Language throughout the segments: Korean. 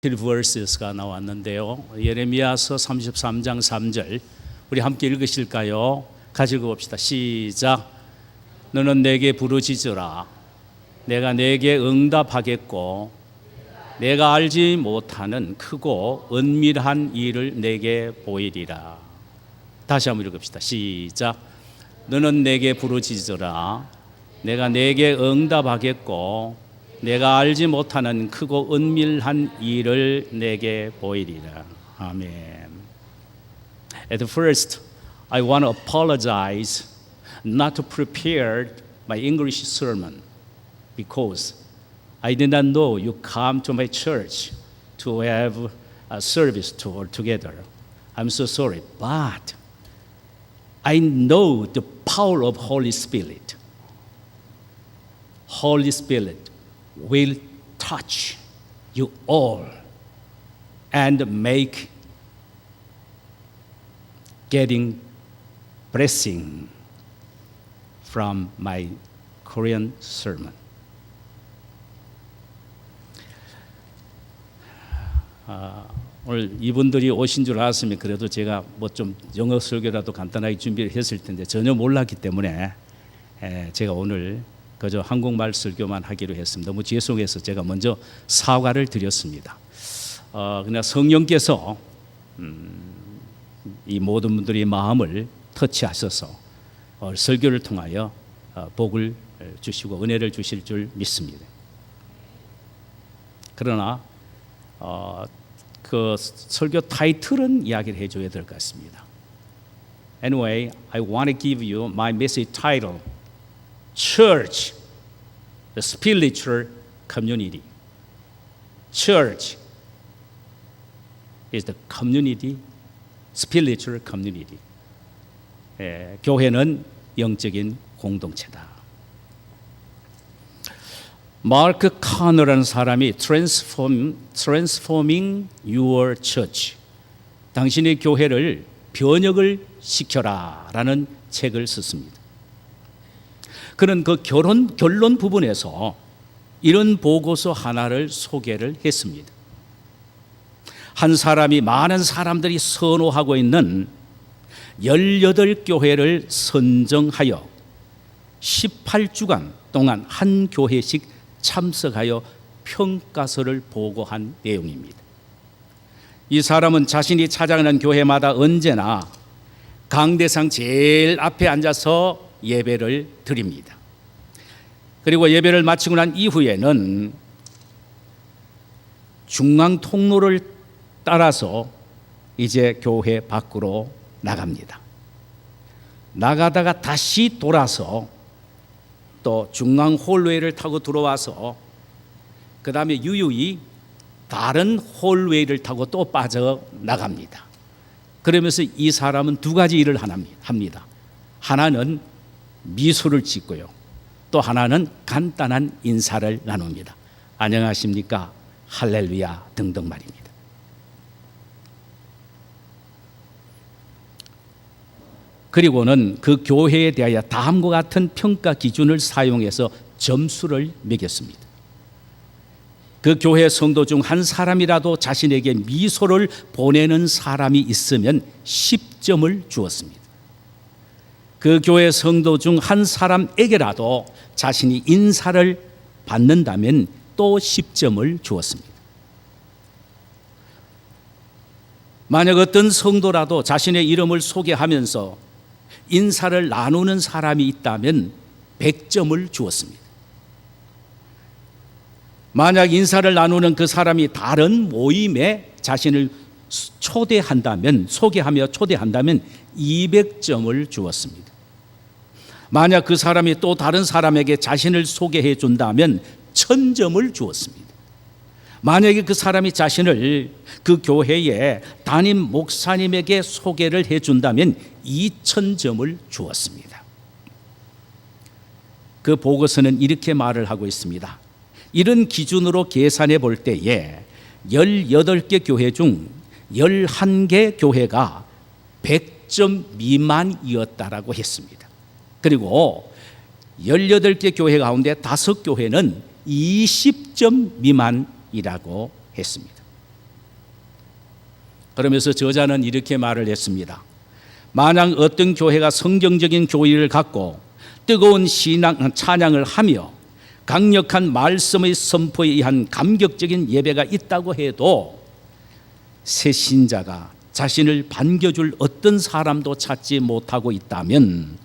verse가 나왔는데요. 예레미야서 33장 3절 우리 함께 읽으실까요? 같이 읽어봅시다. 시작. 너는 내게 부르짖으라. 내가 내게 응답하겠고 내가 알지 못하는 크고 은밀한 일을 내게 보이리라. 다시 한번 읽읍시다. 시작. 너는 내게 부르짖으라. 내가 내게 응답하겠고 내가 알지 못하는 크고 은밀한 일을 내게 보이리라. 아멘. At first, I want to apologize not to prepare my English sermon because I did not know you come to my church to have a service together. I'm so sorry, but I know the power of Holy Spirit. Holy Spirit will touch you all and make getting blessing from my Korean sermon. 오늘 이분들이 오신 줄 알았으면 그래도 제가 뭐 좀 영어 설교라도 간단하게 준비를 했을 텐데 전혀 몰랐기 때문에 제가 오늘 그저 한국말 설교만 하기로 했습니다. 너무 죄송해서 제가 먼저 사과를 드렸습니다. 그냥 성령께서 이 모든 분들의 마음을 터치하셔서 설교를 통하여 복을 주시고 은혜를 주실 줄 믿습니다. 그러나 그 설교 타이틀은 이야기를 해줘야 될 것 같습니다. Anyway, I want to give you my message title. Church, the spiritual community. Church is the community, spiritual community. 교회는 영적인 공동체다. 마크 카너라는 사람이 Transforming Your Church, 당신의 교회를 변혁을 시켜라라는 책을 썼습니다. 그는 그 결론 부분에서 이런 보고서 하나를 소개를 했습니다. 한 사람이 많은 사람들이 선호하고 있는 18교회를 선정하여 18주간 동안 한 교회씩 참석하여 평가서를 보고한 내용입니다. 이 사람은 자신이 찾아가는 교회마다 언제나 강대상 제일 앞에 앉아서 예배를 드립니다. 그리고 예배를 마치고 난 이후에는 중앙 통로를 따라서 이제 교회 밖으로 나갑니다. 나가다가 다시 돌아서 또 중앙 홀웨이를 타고 들어와서 그 다음에 유유히 다른 홀웨이를 타고 또 빠져나갑니다. 그러면서 이 사람은 두 가지 일을 합니다. 하나는 미소를 짓고요. 또 하나는 간단한 인사를 나눕니다. 안녕하십니까? 할렐루야 등등 말입니다. 그리고는 그 교회에 대하여 다음과 같은 평가 기준을 사용해서 점수를 매겼습니다. 그 교회 성도 중 한 사람이라도 자신에게 미소를 보내는 사람이 있으면 10점을 주었습니다. 그 교회 성도 중 한 사람에게라도 자신이 인사를 받는다면 또 10점을 주었습니다. 만약 어떤 성도라도 자신의 이름을 소개하면서 인사를 나누는 사람이 있다면 100점을 주었습니다. 만약 인사를 나누는 그 사람이 다른 모임에 자신을 소개하며 초대한다면 200점을 주었습니다. 만약 그 사람이 또 다른 사람에게 자신을 소개해 준다면 1000점을 주었습니다. 만약에 그 사람이 자신을 그 교회의 담임 목사님에게 소개를 해 준다면 2000점을 주었습니다. 그 보고서는 이렇게 말을 하고 있습니다. 이런 기준으로 계산해 볼 때에 18개 교회 중 11개 교회가 100점 미만이었다라고 했습니다. 그리고 18개 교회 가운데 5교회는 20점 미만이라고 했습니다. 그러면서 저자는 이렇게 말을 했습니다. 만약 어떤 교회가 성경적인 교리를 갖고 뜨거운 찬양을 하며 강력한 말씀의 선포에 의한 감격적인 예배가 있다고 해도 새 신자가 자신을 반겨줄 어떤 사람도 찾지 못하고 있다면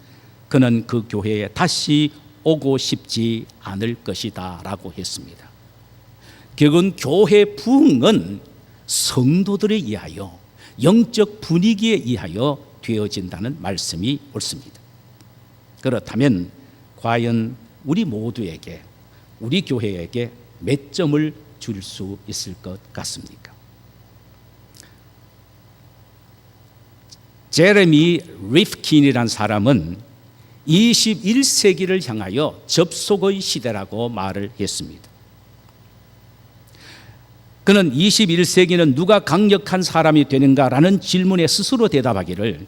그는 그 교회에 다시 오고 싶지 않을 것이다 라고 했습니다. 결국은 교회 부흥은 성도들에 의하여 영적 분위기에 의하여 되어진다는 말씀이 옳습니다. 그렇다면 과연 우리 모두에게, 우리 교회에게 몇 점을 줄 수 있을 것 같습니까? 제레미 리프킨이라는 사람은 21세기를 향하여 접속의 시대라고 말을 했습니다. 그는 21세기는 누가 강력한 사람이 되는가라는 질문에 스스로 대답하기를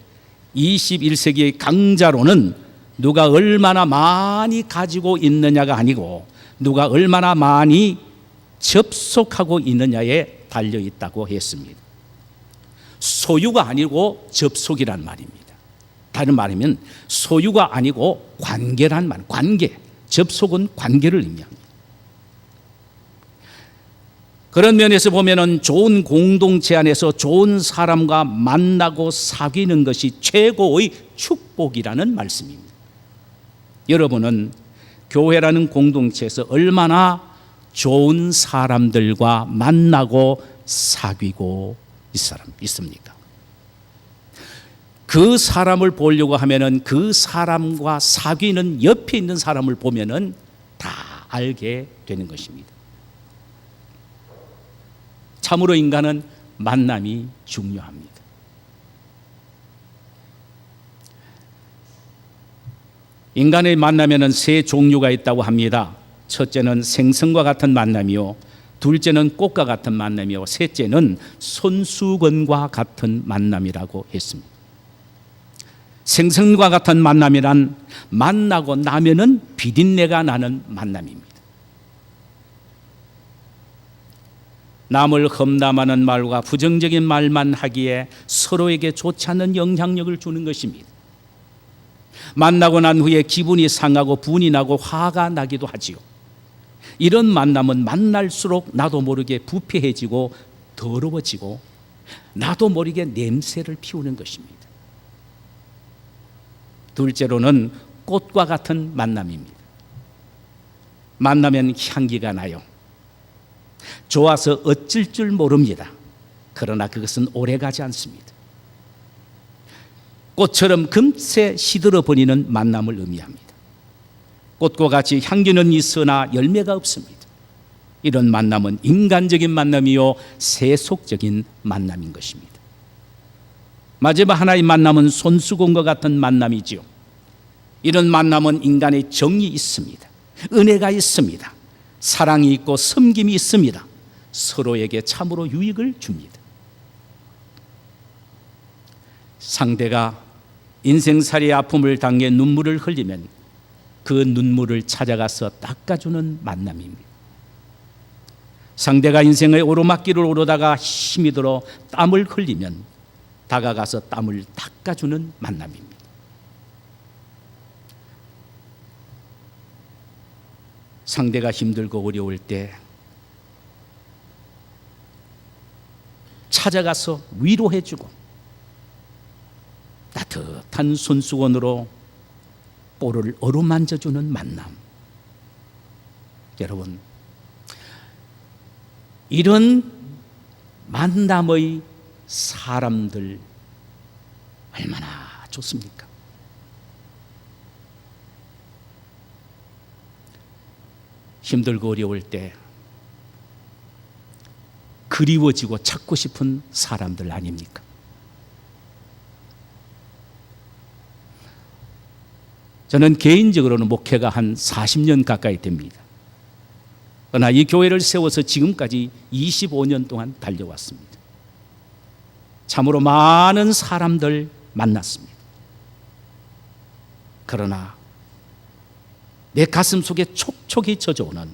21세기의 강자로는 누가 얼마나 많이 가지고 있느냐가 아니고 누가 얼마나 많이 접속하고 있느냐에 달려 있다고 했습니다. 소유가 아니고 접속이란 말입니다. 다른 말이면 소유가 아니고 관계란 말, 관계. 접속은 관계를 의미합니다. 그런 면에서 보면은 좋은 공동체 안에서 좋은 사람과 만나고 사귀는 것이 최고의 축복이라는 말씀입니다. 여러분은 교회라는 공동체에서 얼마나 좋은 사람들과 만나고 사귀고 있습니까? 그 사람을 보려고 하면은 그 사람과 사귀는 옆에 있는 사람을 보면은 다 알게 되는 것입니다. 참으로 인간은 만남이 중요합니다. 인간의 만남에는 세 종류가 있다고 합니다. 첫째는 생선과 같은 만남이요, 둘째는 꽃과 같은 만남이요, 셋째는 손수건과 같은 만남이라고 했습니다. 생선과 같은 만남이란 만나고 나면은 비린내가 나는 만남입니다. 남을 험담하는 말과 부정적인 말만 하기에 서로에게 좋지 않은 영향력을 주는 것입니다. 만나고 난 후에 기분이 상하고 분이 나고 화가 나기도 하지요. 이런 만남은 만날수록 나도 모르게 부패해지고 더러워지고 나도 모르게 냄새를 피우는 것입니다. 둘째로는 꽃과 같은 만남입니다. 만나면 향기가 나요. 좋아서 어쩔 줄 모릅니다. 그러나 그것은 오래가지 않습니다. 꽃처럼 금세 시들어 버리는 만남을 의미합니다. 꽃과 같이 향기는 있으나 열매가 없습니다. 이런 만남은 인간적인 만남이요, 세속적인 만남인 것입니다. 마지막 하나의 만남은 손수건과 같은 만남이지요. 이런 만남은 인간의 정이 있습니다. 은혜가 있습니다. 사랑이 있고 섬김이 있습니다. 서로에게 참으로 유익을 줍니다. 상대가 인생살이의 아픔을 당해 눈물을 흘리면 그 눈물을 찾아가서 닦아주는 만남입니다. 상대가 인생의 오르막길을 오르다가 힘이 들어 땀을 흘리면 다가가서 땀을 닦아주는 만남입니다. 상대가 힘들고 어려울 때 찾아가서 위로해주고 따뜻한 손수건으로 볼을 어루만져주는 만남. 여러분, 이런 만남의 사람들 얼마나 좋습니까? 힘들고 어려울 때 그리워지고 찾고 싶은 사람들 아닙니까? 저는 개인적으로는 목회가 한 40년 가까이 됩니다. 그러나 이 교회를 세워서 지금까지 25년 동안 달려왔습니다. 참으로 많은 사람들 만났습니다. 그러나 내 가슴 속에 촉촉이 젖어오는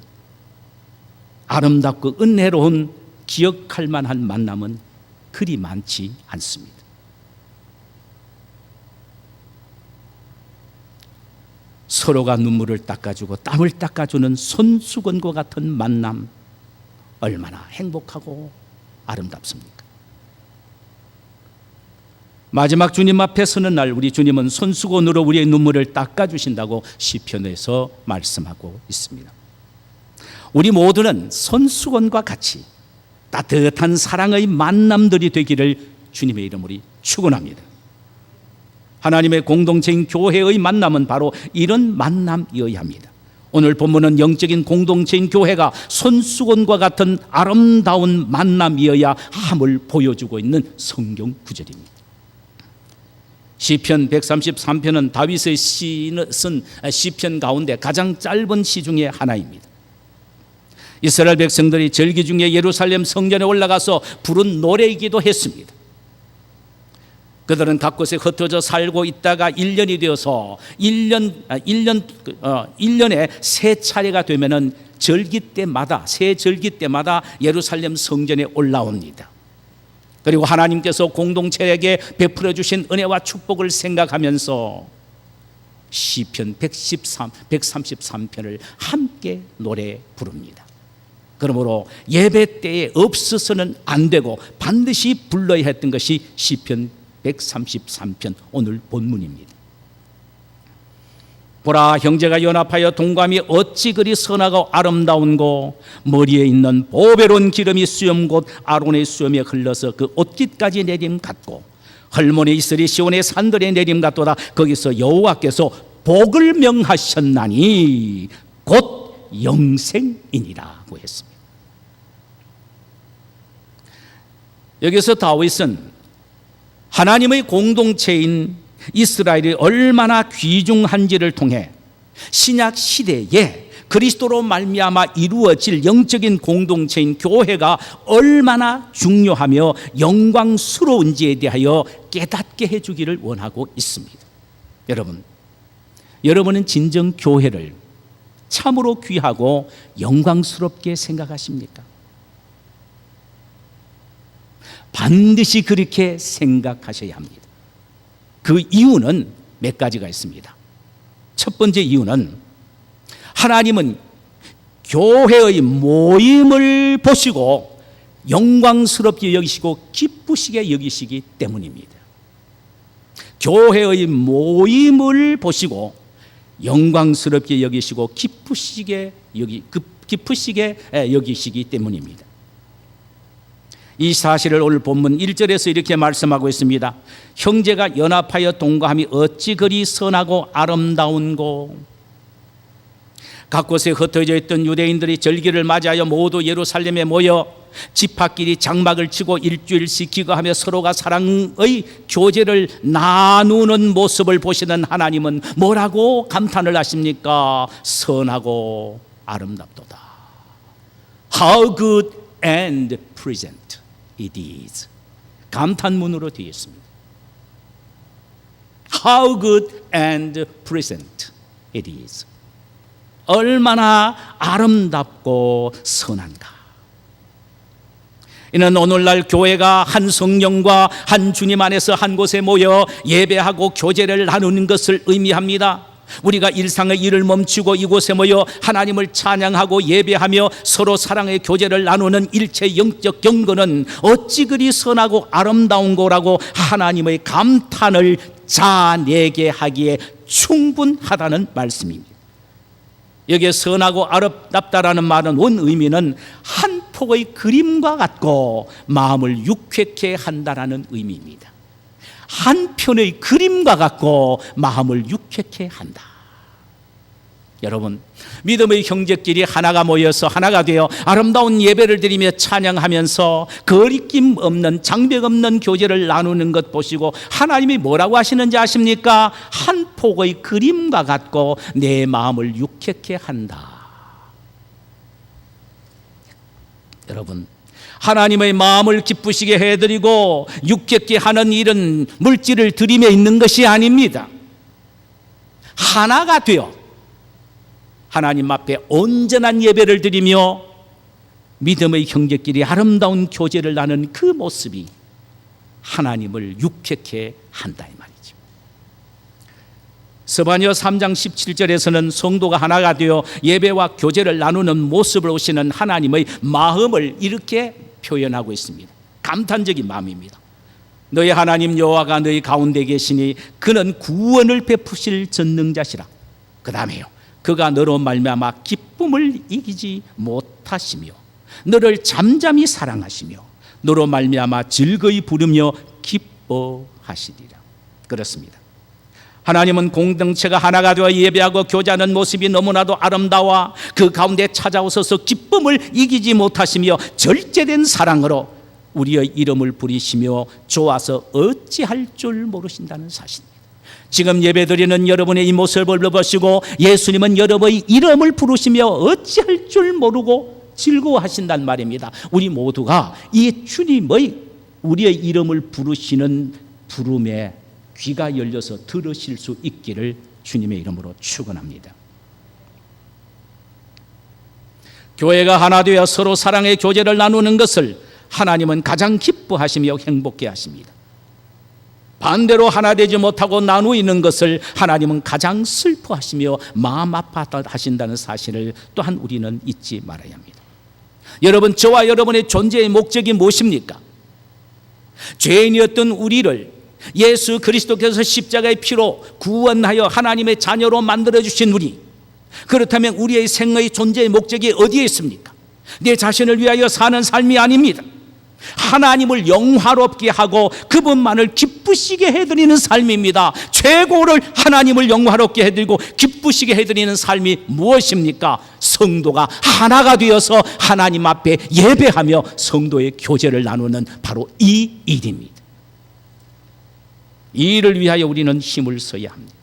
아름답고 은혜로운 기억할 만한 만남은 그리 많지 않습니다. 서로가 눈물을 닦아주고 땀을 닦아주는 손수건과 같은 만남, 얼마나 행복하고 아름답습니까? 마지막 주님 앞에 서는 날 우리 주님은 손수건으로 우리의 눈물을 닦아주신다고 시편에서 말씀하고 있습니다. 우리 모두는 손수건과 같이 따뜻한 사랑의 만남들이 되기를 주님의 이름으로 축원합니다. 하나님의 공동체인 교회의 만남은 바로 이런 만남이어야 합니다. 오늘 본문은 영적인 공동체인 교회가 손수건과 같은 아름다운 만남이어야 함을 보여주고 있는 성경 구절입니다. 시편 133편은 다윗의 쓴 시편 가운데 가장 짧은 시 중에 하나입니다. 이스라엘 백성들이 절기 중에 예루살렘 성전에 올라가서 부른 노래이기도 했습니다. 그들은 각곳에 흩어져 살고 있다가 1년이 되어서 1년에 세 차례가 되면은 절기 때마다, 새 절기 때마다 예루살렘 성전에 올라옵니다. 그리고 하나님께서 공동체에게 베풀어 주신 은혜와 축복을 생각하면서 시편 133편을 함께 노래 부릅니다. 그러므로 예배 때에 없어서는 안 되고 반드시 불러야 했던 것이 시편 133편 오늘 본문입니다. 보라, 형제가 연합하여 동감이 어찌 그리 선하고 아름다운고, 머리에 있는 보배로운 기름이 수염 곧 아론의 수염에 흘러서 그 옷깃까지 내림 같고, 헐몬의 이슬이 시온의 산들에 내림 같도다. 거기서 여호와께서 복을 명하셨나니 곧 영생이니라고 했습니다. 여기서 다윗은 하나님의 공동체인 이스라엘이 얼마나 귀중한지를 통해 신약 시대에 그리스도로 말미암아 이루어질 영적인 공동체인 교회가 얼마나 중요하며 영광스러운지에 대하여 깨닫게 해주기를 원하고 있습니다. 여러분은 진정 교회를 참으로 귀하고 영광스럽게 생각하십니까? 반드시 그렇게 생각하셔야 합니다. 그 이유는 몇 가지가 있습니다. 첫 번째 이유는 하나님은 교회의 모임을 보시고 영광스럽게 여기시고 기쁘시게 여기시기 때문입니다. 교회의 모임을 보시고 영광스럽게 여기시고 기쁘시게 여기시기 때문입니다. 이 사실을 오늘 본문 1절에서 이렇게 말씀하고 있습니다. 형제가 연합하여 동거함이 어찌 그리 선하고 아름다운고. 각곳에 흩어져 있던 유대인들이 절기를 맞이하여 모두 예루살렘에 모여 지파끼리 장막을 치고 일주일씩 기거하며 서로가 사랑의 교제를 나누는 모습을 보시는 하나님은 뭐라고 감탄을 하십니까? 선하고 아름답도다. How good and pleasant it is. 감탄문으로 되어 있습니다. How good and pleasant it is. 얼마나 아름답고 선한가. 이는 오늘날 교회가 한 성령과 한 주님 안에서 한 곳에 모여 예배하고 교제를 나누는 것을 의미합니다. 우리가 일상의 일을 멈추고 이곳에 모여 하나님을 찬양하고 예배하며 서로 사랑의 교제를 나누는 일체 영적 경건은 어찌 그리 선하고 아름다운 거라고 하나님의 감탄을 자내게 하기에 충분하다는 말씀입니다. 여기에 선하고 아름답다라는 말은 원 의미는 한 폭의 그림과 같고 마음을 유쾌케 한다라는 의미입니다. 한 편의 그림과 같고 마음을 유쾌케 한다. 여러분, 믿음의 형제끼리 하나가 모여서 하나가 되어 아름다운 예배를 드리며 찬양하면서 거리낌 없는 장벽 없는 교제를 나누는 것 보시고 하나님이 뭐라고 하시는지 아십니까? 한 폭의 그림과 같고 내 마음을 유쾌케 한다. 여러분, 하나님의 마음을 기쁘시게 해드리고 유쾌케 하는 일은 물질을 드리며 있는 것이 아닙니다. 하나가 되어 하나님 앞에 온전한 예배를 드리며 믿음의 형제끼리 아름다운 교제를 나누는 그 모습이 하나님을 육획케 한다 이 말이죠. 스바냐 3장 17절에서는 성도가 하나가 되어 예배와 교제를 나누는 모습을 보시는 하나님의 마음을 이렇게 표현하고 있습니다. 감탄적인 마음입니다. 너희 하나님 여호와가 너희 가운데 계시니 그는 구원을 베푸실 전능자시라. 그 다음에요, 그가 너로 말미암아 기쁨을 이기지 못하시며 너를 잠잠히 사랑하시며 너로 말미암아 즐거이 부르며 기뻐하시리라. 그렇습니다. 하나님은 공동체가 하나가 되어 예배하고 교제하는 모습이 너무나도 아름다워 그 가운데 찾아오셔서 기쁨을 이기지 못하시며 절제된 사랑으로 우리의 이름을 부리시며 좋아서 어찌할 줄 모르신다는 사실입니다. 지금 예배드리는 여러분의 이 모습을 보시고 예수님은 여러분의 이름을 부르시며 어찌할 줄 모르고 즐거워하신단 말입니다. 우리 모두가 이 주님의 우리의 이름을 부르시는 부름에 귀가 열려서 들으실 수 있기를 주님의 이름으로 축원합니다. 교회가 하나 되어 서로 사랑의 교제를 나누는 것을 하나님은 가장 기뻐하시며 행복해 하십니다. 반대로 하나 되지 못하고 나누는 것을 하나님은 가장 슬퍼하시며 마음 아파하신다는 사실을 또한 우리는 잊지 말아야 합니다. 여러분, 저와 여러분의 존재의 목적이 무엇입니까? 죄인이었던 우리를 예수 그리스도께서 십자가의 피로 구원하여 하나님의 자녀로 만들어주신 우리, 그렇다면 우리의 생의 존재의 목적이 어디에 있습니까? 내 자신을 위하여 사는 삶이 아닙니다. 하나님을 영화롭게 하고 그분만을 기쁘시게 해드리는 삶입니다. 최고를 하나님을 영화롭게 해드리고 기쁘시게 해드리는 삶이 무엇입니까? 성도가 하나가 되어서 하나님 앞에 예배하며 성도의 교제를 나누는 바로 이 일입니다. 이 일을 위하여 우리는 힘을 써야 합니다.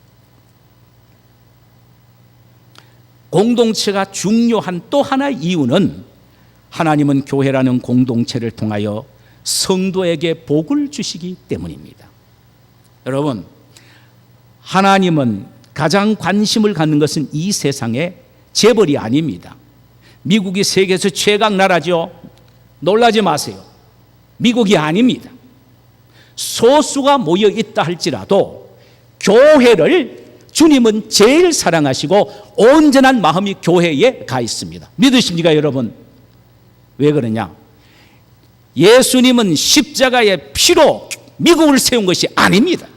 공동체가 중요한 또 하나의 이유는 하나님은 교회라는 공동체를 통하여 성도에게 복을 주시기 때문입니다. 여러분, 하나님은 가장 관심을 갖는 것은 이 세상의 재벌이 아닙니다. 미국이 세계에서 최강 나라죠. 놀라지 마세요. 미국이 아닙니다. 소수가 모여 있다 할지라도 교회를 주님은 제일 사랑하시고 온전한 마음이 교회에 가 있습니다. 믿으십니까, 여러분? 왜 그러냐? 예수님은 십자가의 피로 미국을 세운 것이 아닙니다.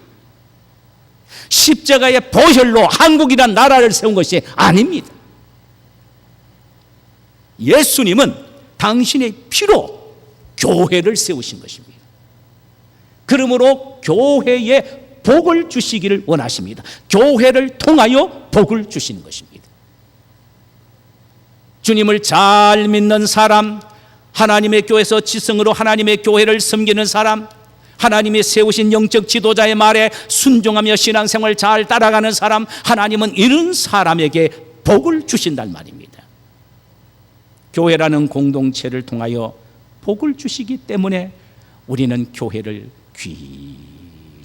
십자가의 보혈로 한국이란 나라를 세운 것이 아닙니다. 예수님은 당신의 피로 교회를 세우신 것입니다. 그러므로 교회에 복을 주시기를 원하십니다. 교회를 통하여 복을 주시는 것입니다. 주님을 잘 믿는 사람, 하나님의 교회에서 지성으로 하나님의 교회를 섬기는 사람, 하나님이 세우신 영적 지도자의 말에 순종하며 신앙생활 잘 따라가는 사람, 하나님은 이런 사람에게 복을 주신단 말입니다. 교회라는 공동체를 통하여 복을 주시기 때문에 우리는 교회를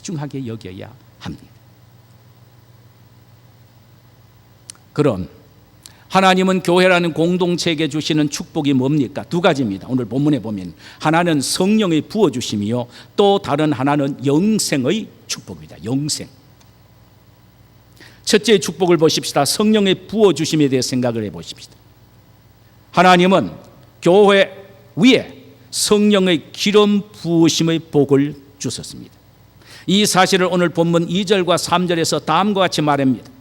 귀중하게 여겨야 합니다. 그럼 하나님은 교회라는 공동체에게 주시는 축복이 뭡니까? 두 가지입니다. 오늘 본문에 보면 하나는 성령의 부어주심이요, 또 다른 하나는 영생의 축복입니다. 영생. 첫째 축복을 보십시다. 성령의 부어주심에 대해 생각을 해보십시다. 하나님은 교회 위에 성령의 기름 부으심의 복을 주셨습니다. 이 사실을 오늘 본문 2절과 3절에서 다음과 같이 말합니다.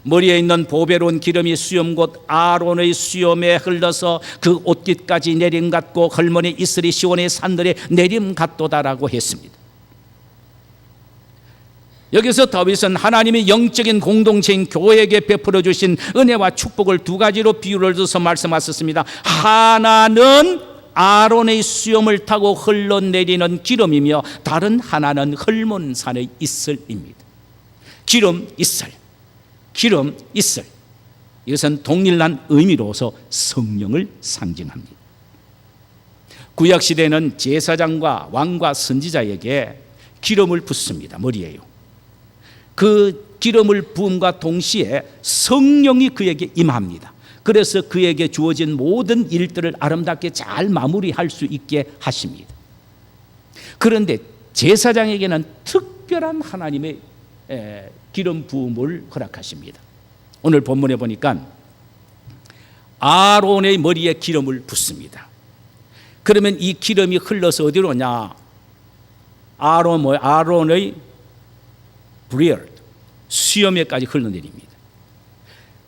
머리에 있는 보배로운 기름이 수염 곧 아론의 수염에 흘러서 그 옷깃까지 내림 같고 헐머니 이슬이 시온의 산들에 내림 같도다라고 했습니다. 여기서 다윗은 하나님이 영적인 공동체인 교회에게 베풀어 주신 은혜와 축복을 두 가지로 비유를 들어서 말씀하셨습니다. 하나는 아론의 수염을 타고 흘러내리는 기름이며 다른 하나는 헐몬산의 이슬입니다. 기름, 이슬. 기름, 이슬. 이것은 동일한 의미로서 성령을 상징합니다. 구약시대는 제사장과 왕과 선지자에게 기름을 붓습니다. 머리에요. 그 기름을 부음과 동시에 성령이 그에게 임합니다. 그래서 그에게 주어진 모든 일들을 아름답게 잘 마무리할 수 있게 하십니다. 그런데 제사장에게는 특별한 하나님의 기름 부음을 허락하십니다. 오늘 본문에 보니까 아론의 머리에 기름을 붓습니다. 그러면 이 기름이 흘러서 어디로 오냐? 아론의 브리얼, 수염에까지 흘러내립니다.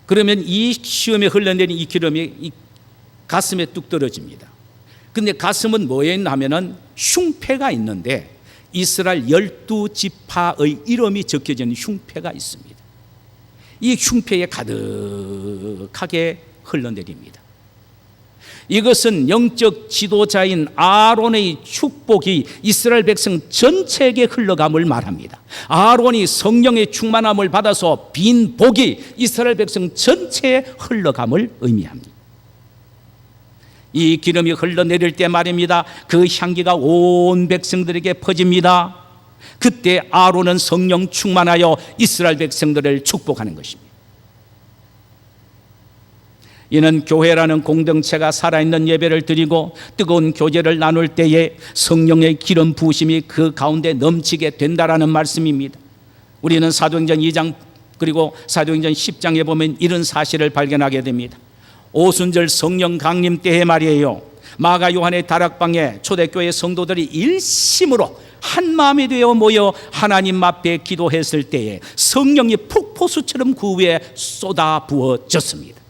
그러면 이 수염에 흘러내린 이 기름이 이 가슴에 뚝 떨어집니다. 근데 가슴은 뭐에 있나 하면은 흉패가 있는데 이스라엘 12지파의 이름이 적혀져 있는 흉패가 있습니다. 이 흉패에 가득하게 흘러내립니다. 이것은 영적 지도자인 아론의 축복이 이스라엘 백성 전체에게 흘러감을 말합니다. 아론이 성령의 충만함을 받아서 빈 복이 이스라엘 백성 전체에 흘러감을 의미합니다. 이 기름이 흘러내릴 때 말입니다. 그 향기가 온 백성들에게 퍼집니다. 그때 아론은 성령 충만하여 이스라엘 백성들을 축복하는 것입니다. 이는 교회라는 공동체가 살아있는 예배를 드리고 뜨거운 교제를 나눌 때에 성령의 기름 부으심이 그 가운데 넘치게 된다라는 말씀입니다. 우리는 사도행전 2장 그리고 사도행전 10장에 보면 이런 사실을 발견하게 됩니다. 오순절 성령 강림 때에 말이에요. 마가 요한의 다락방에 초대교회 성도들이 일심으로 한 마음이 되어 모여 하나님 앞에 기도했을 때에 성령이 폭포수처럼 그 위에 쏟아 부어졌습니다.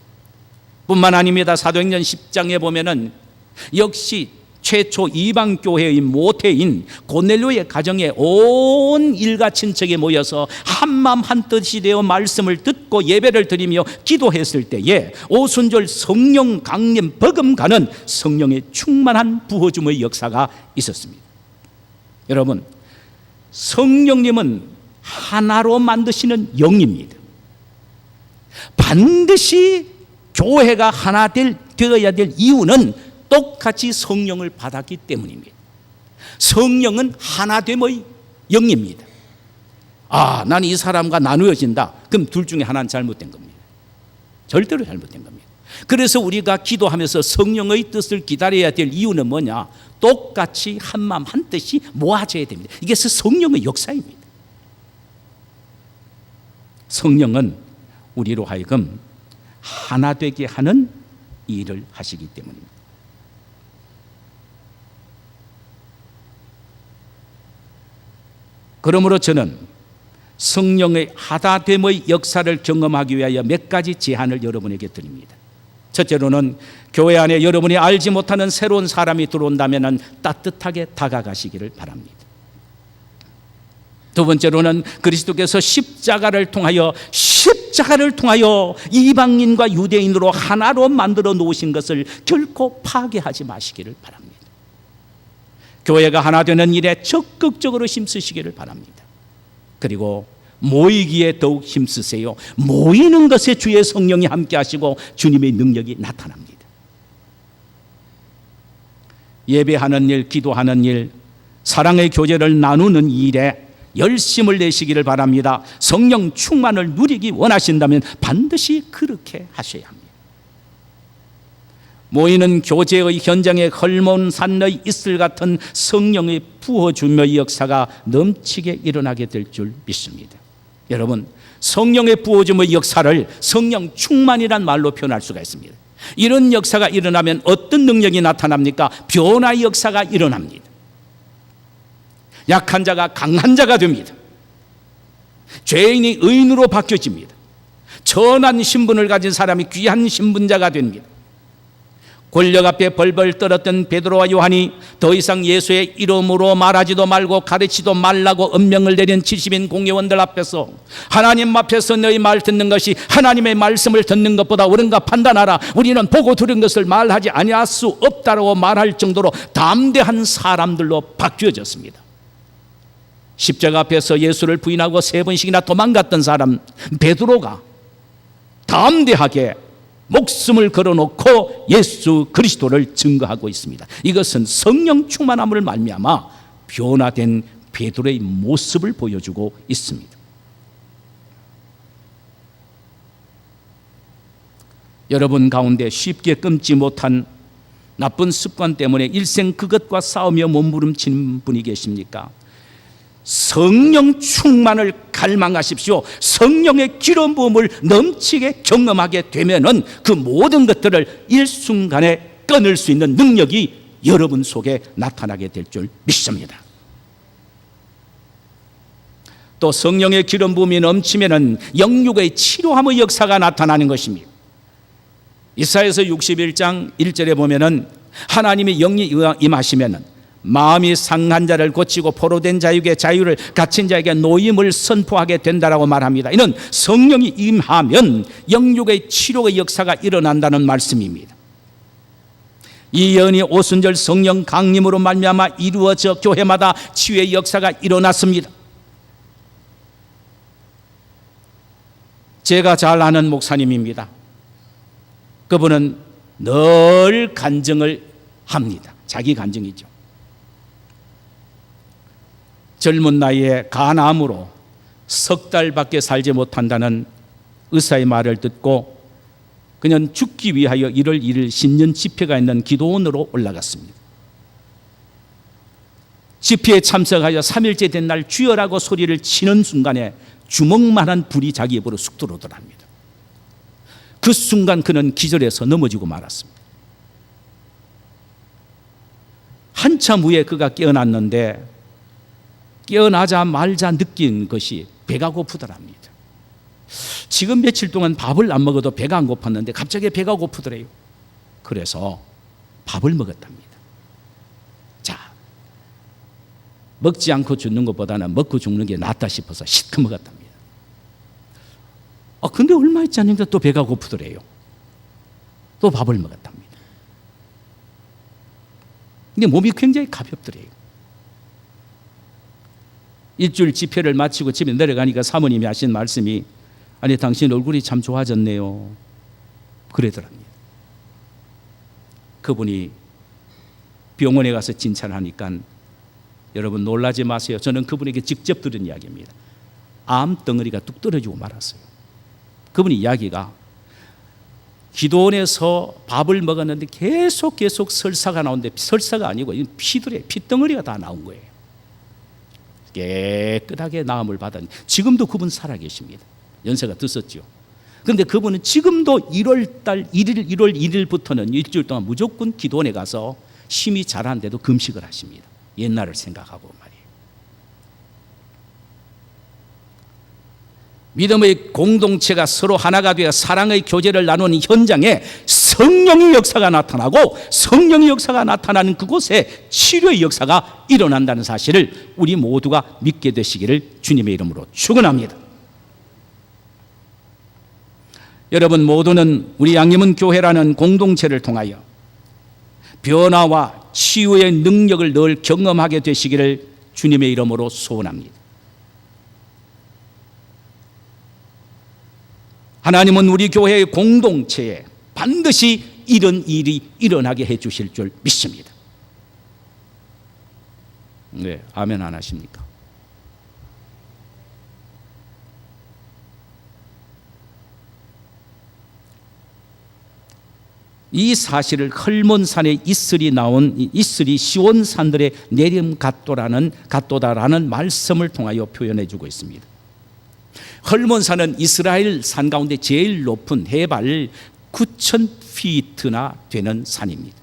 뿐만 아닙니다. 사도행전 10장에 보면은 역시 최초 이방 교회의 모태인 고넬료의 가정에 온 일가 친척이 모여서 한마음 한뜻이 되어 말씀을 듣고 예배를 드리며 기도했을 때에 오순절 성령 강림 버금가는 성령의 충만한 부어줌의 역사가 있었습니다. 여러분, 성령님은 하나로 만드시는 영입니다. 반드시 교회가 하나 되어야 될 이유는 똑같이 성령을 받았기 때문입니다. 성령은 하나됨의 영입니다. 나는 이 사람과 나누어진다. 그럼 둘 중에 하나는 잘못된 겁니다. 절대로 잘못된 겁니다. 그래서 우리가 기도하면서 성령의 뜻을 기다려야 될 이유는 뭐냐? 똑같이 한마음 한뜻이 모아져야 됩니다. 이게 성령의 역사입니다. 성령은 우리로 하여금 하나 되게 하는 일을 하시기 때문입니다. 그러므로 저는 성령의 하나됨의 역사를 경험하기 위하여 몇 가지 제안을 여러분에게 드립니다. 첫째로는 교회 안에 여러분이 알지 못하는 새로운 사람이 들어온다면 따뜻하게 다가가시기를 바랍니다. 두 번째로는 그리스도께서 십자가를 통하여 이방인과 유대인으로 하나로 만들어 놓으신 것을 결코 파괴하지 마시기를 바랍니다. 교회가 하나 되는 일에 적극적으로 힘쓰시기를 바랍니다. 그리고 모이기에 더욱 힘쓰세요. 모이는 것에 주의 성령이 함께 하시고 주님의 능력이 나타납니다. 예배하는 일, 기도하는 일, 사랑의 교제를 나누는 일에 열심을 내시기를 바랍니다. 성령 충만을 누리기 원하신다면 반드시 그렇게 하셔야 합니다. 모이는 교제의 현장에 헐몬 산의 이슬 같은 성령의 부어주며 역사가 넘치게 일어나게 될 줄 믿습니다. 여러분, 성령의 부어주의 역사를 성령 충만이란 말로 표현할 수가 있습니다. 이런 역사가 일어나면 어떤 능력이 나타납니까? 변화의 역사가 일어납니다. 약한 자가 강한 자가 됩니다. 죄인이 의인으로 바뀌어집니다. 천한 신분을 가진 사람이 귀한 신분자가 됩니다. 권력 앞에 벌벌 떨었던 베드로와 요한이 더 이상 예수의 이름으로 말하지도 말고 가르치도 말라고 엄명을 내린 70인 공회원들 앞에서 하나님 앞에서 너희 말 듣는 것이 하나님의 말씀을 듣는 것보다 옳은가 판단하라. 우리는 보고 들은 것을 말하지 아니할 수 없다라고 말할 정도로 담대한 사람들로 바뀌어졌습니다. 십자가 앞에서 예수를 부인하고 3번씩이나 도망갔던 사람 베드로가 담대하게 목숨을 걸어놓고 예수 그리스도를 증거하고 있습니다. 이것은 성령 충만함을 말미암아 변화된 베드로의 모습을 보여주고 있습니다. 여러분 가운데 쉽게 끊지 못한 나쁜 습관 때문에 일생 그것과 싸우며 몸부림치는 분이 계십니까? 성령 충만을 갈망하십시오. 성령의 기름 부음을 넘치게 경험하게 되면은 그 모든 것들을 일순간에 끊을 수 있는 능력이 여러분 속에 나타나게 될 줄 믿습니다. 또 성령의 기름 부음이 넘치면은 영육의 치료함의 역사가 나타나는 것입니다. 이사야서 61장 1절에 보면은 하나님의 영이 임하시면은 마음이 상한 자를 고치고 포로된 자에게 자유를, 갇힌 자에게 노임을 선포하게 된다라고 말합니다. 이는 성령이 임하면 영육의 치료의 역사가 일어난다는 말씀입니다. 이 예언이 오순절 성령 강림으로 말미암아 이루어져 교회마다 치유의 역사가 일어났습니다. 제가 잘 아는 목사님입니다. 그분은 늘 간증을 합니다. 자기 간증이죠. 젊은 나이에 간암으로 석 달밖에 살지 못한다는 의사의 말을 듣고 그는 죽기 위하여 1월 1일 신년 집회가 있는 기도원으로 올라갔습니다. 집회에 참석하여 3일째 된 날 주여라고 소리를 치는 순간에 주먹만한 불이 자기 입으로 쑥 들어오더랍니다. 그 순간 그는 기절해서 넘어지고 말았습니다. 한참 후에 그가 깨어났는데 깨어나자마자 느낀 것이 배가 고프더랍니다. 지금 며칠 동안 밥을 안 먹어도 배가 안 고팠는데 갑자기 배가 고프더래요. 그래서 밥을 먹었답니다. 자, 먹지 않고 죽는 것보다는 먹고 죽는 게 낫다 싶어서 실컷 먹었답니다. 근데 얼마 있지 않으니까 또 배가 고프더래요. 또 밥을 먹었답니다. 근데 몸이 굉장히 가볍더래요. 일주일 집회를 마치고 집에 내려가니까 사모님이 하신 말씀이 아니 당신 얼굴이 참 좋아졌네요. 그러더랍니다. 그분이 병원에 가서 진찰하니까 여러분 놀라지 마세요. 저는 그분에게 직접 들은 이야기입니다. 암 덩어리가 뚝 떨어지고 말았어요. 그분 이야기가 기도원에서 밥을 먹었는데 계속 설사가 나오는데 설사가 아니고 피들에 핏덩어리가 다 나온 거예요. 깨끗하게 나음을 받았니 지금도 그분 살아계십니다. 연세가 드셨죠. 그런데 그분은 지금도 1월 1일부터는 일주일 동안 무조건 기도원에 가서 힘이 자라는데도 금식을 하십니다. 옛날을 생각하고 말이에요. 믿음의 공동체가 서로 하나가 되어 사랑의 교제를 나누는 현장에 성령의 역사가 나타나고 성령의 역사가 나타나는 그곳에 치료의 역사가 일어난다는 사실을 우리 모두가 믿게 되시기를 주님의 이름으로 축원합니다. 여러분 모두는 우리 양림은 교회라는 공동체를 통하여 변화와 치유의 능력을 늘 경험하게 되시기를 주님의 이름으로 소원합니다. 하나님은 우리 교회의 공동체에 반드시 이런 일이 일어나게 해 주실 줄 믿습니다. 네, 아멘 안 하십니까? 이 사실을 헐몬산에 이슬이 나온 이슬이 시온산들의 내림 갓도다라는 말씀을 통하여 표현해 주고 있습니다. 헐몬산은 이스라엘 산 가운데 제일 높은 해발 9,000피트나 되는 산입니다.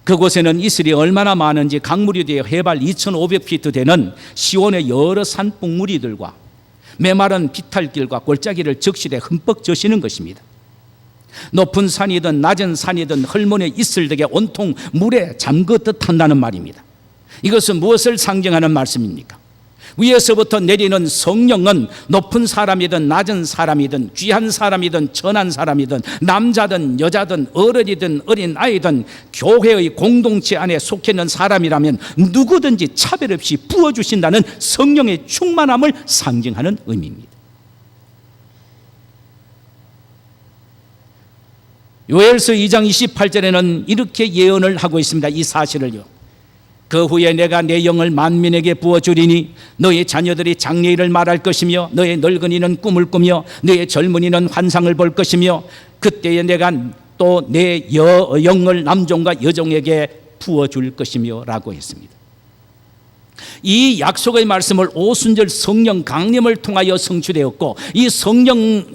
그곳에는 이슬이 얼마나 많은지 강물이 되어 해발 2,500피트 되는 시온의 여러 산봉우리들과 메마른 비탈길과 골짜기를 적시되 흠뻑 젖시는 것입니다. 높은 산이든 낮은 산이든 헐몬의 이슬 덕에 온통 물에 잠그듯 한다는 말입니다. 이것은 무엇을 상징하는 말씀입니까? 위에서부터 내리는 성령은 높은 사람이든 낮은 사람이든 귀한 사람이든 천한 사람이든 남자든 여자든 어른이든 어린아이든 교회의 공동체 안에 속해 있는 사람이라면 누구든지 차별 없이 부어주신다는 성령의 충만함을 상징하는 의미입니다. 요엘서 2장 28절에는 이렇게 예언을 하고 있습니다. 이 사실을요. 그 후에 내가 내 영을 만민에게 부어주리니 너의 자녀들이 장래일을 말할 것이며 너의 늙은이는 꿈을 꾸며 너의 젊은이는 환상을 볼 것이며 그때에 내가 또 내 영을 남종과 여종에게 부어줄 것이며 라고 했습니다. 이 약속의 말씀을 오순절 성령 강림을 통하여 성취되었고, 이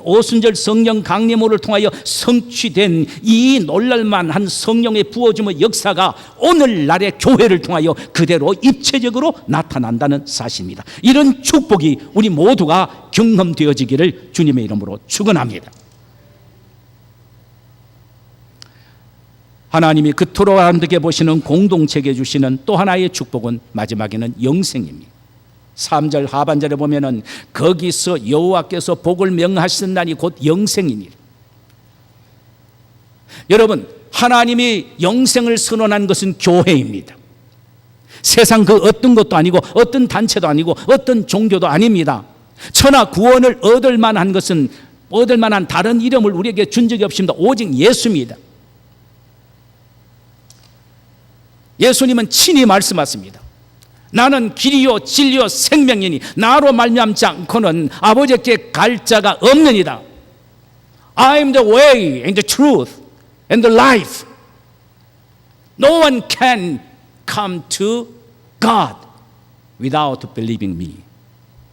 오순절 성령 강림을 통하여 성취된 이 놀랄만한 성령의 부어줌의 역사가 오늘날의 교회를 통하여 그대로 입체적으로 나타난다는 사실입니다. 이런 축복이 우리 모두가 경험되어지기를 주님의 이름으로 축원합니다. 하나님이 그토록 아름답게 보시는 공동체에 주시는 또 하나의 축복은 마지막에는 영생입니다. 3절 하반절에 보면은 거기서 여호와께서 복을 명하신 날이 곧 영생이니라. 여러분, 하나님이 영생을 선언한 것은 교회입니다. 세상 그 어떤 것도 아니고 어떤 단체도 아니고 어떤 종교도 아닙니다. 천하 구원을 얻을 만한 것은 얻을 만한 다른 이름을 우리에게 준 적이 없습니다. 오직 예수입니다. 예수님은 친히 말씀하십니다. 나는 길이요 진리요 생명이니 나로 말미암지 않고는 아버지께 갈 자가 없느니라. I am the way and the truth and the life. No one can come to God without believing me.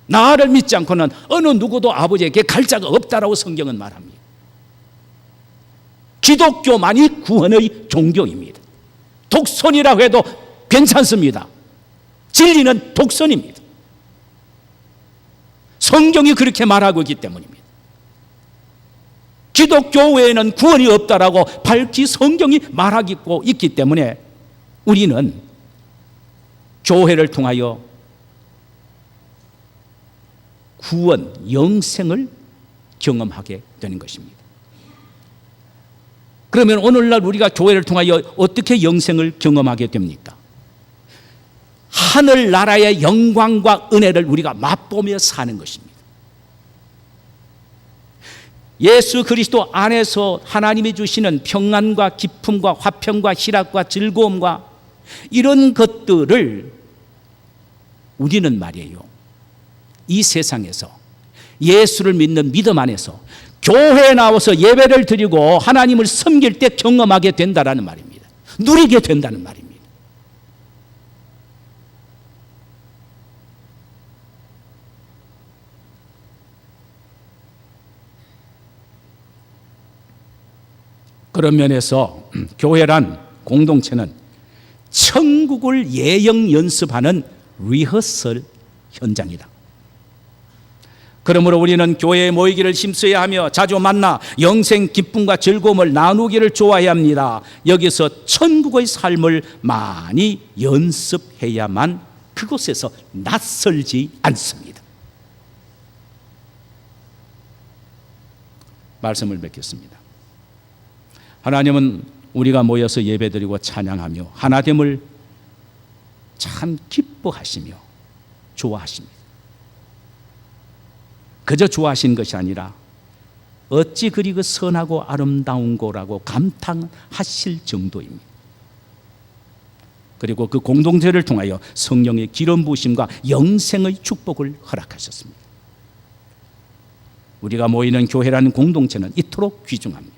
나를 믿지 않고는 어느 누구도 아버지에게 갈 자가 없다라고 성경은 말합니다. 기독교만이 구원의 종교입니다. 독선이라고 해도 괜찮습니다. 진리는 독선입니다. 성경이 그렇게 말하고 있기 때문입니다. 기독교 외에는 구원이 없다라고 밝히 성경이 말하고 있기 때문에 우리는 교회를 통하여 구원, 영생을 경험하게 되는 것입니다. 그러면 오늘날 우리가 교회를 통하여 어떻게 영생을 경험하게 됩니까? 하늘나라의 영광과 은혜를 우리가 맛보며 사는 것입니다. 예수 그리스도 안에서 하나님이 주시는 평안과 기쁨과 화평과 희락과 즐거움과 이런 것들을 우리는 말이에요, 이 세상에서 예수를 믿는 믿음 안에서 교회에 나와서 예배를 드리고 하나님을 섬길 때 경험하게 된다는 말입니다. 누리게 된다는 말입니다. 그런 면에서 교회란 공동체는 천국을 예형 연습하는 리허설 현장이다. 그러므로 우리는 교회에 모이기를 힘써야 하며 자주 만나 영생 기쁨과 즐거움을 나누기를 좋아해야 합니다. 여기서 천국의 삶을 많이 연습해야만 그곳에서 낯설지 않습니다. 말씀을 맺겠습니다. 하나님은 우리가 모여서 예배드리고 찬양하며 하나됨을 참 기뻐하시며 좋아하십니다. 그저 좋아하시는 것이 아니라 어찌 그리 그 선하고 아름다운 거라고 감탄하실 정도입니다. 그리고 그 공동체를 통하여 성령의 기름 부으심과 영생의 축복을 허락하셨습니다. 우리가 모이는 교회라는 공동체는 이토록 귀중합니다.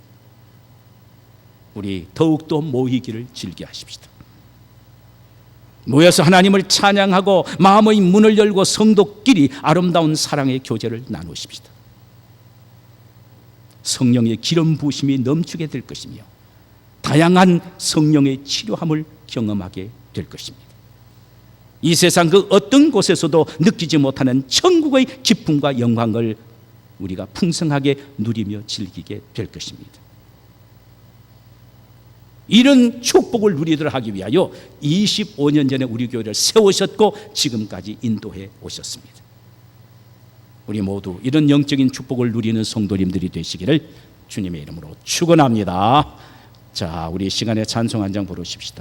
우리 더욱더 모이기를 즐겨하십시다. 모여서 하나님을 찬양하고 마음의 문을 열고 성도끼리 아름다운 사랑의 교제를 나누십시다. 성령의 기름 부으심이 넘치게 될 것이며 다양한 성령의 치료함을 경험하게 될 것입니다. 이 세상 그 어떤 곳에서도 느끼지 못하는 천국의 기쁨과 영광을 우리가 풍성하게 누리며 즐기게 될 것입니다. 이런 축복을 누리도록 하기 위하여 25년 전에 우리 교회를 세우셨고 지금까지 인도해 오셨습니다. 우리 모두 이런 영적인 축복을 누리는 성도님들이 되시기를 주님의 이름으로 축원합니다. 자, 우리 시간에 찬송 한 장 부르십시다.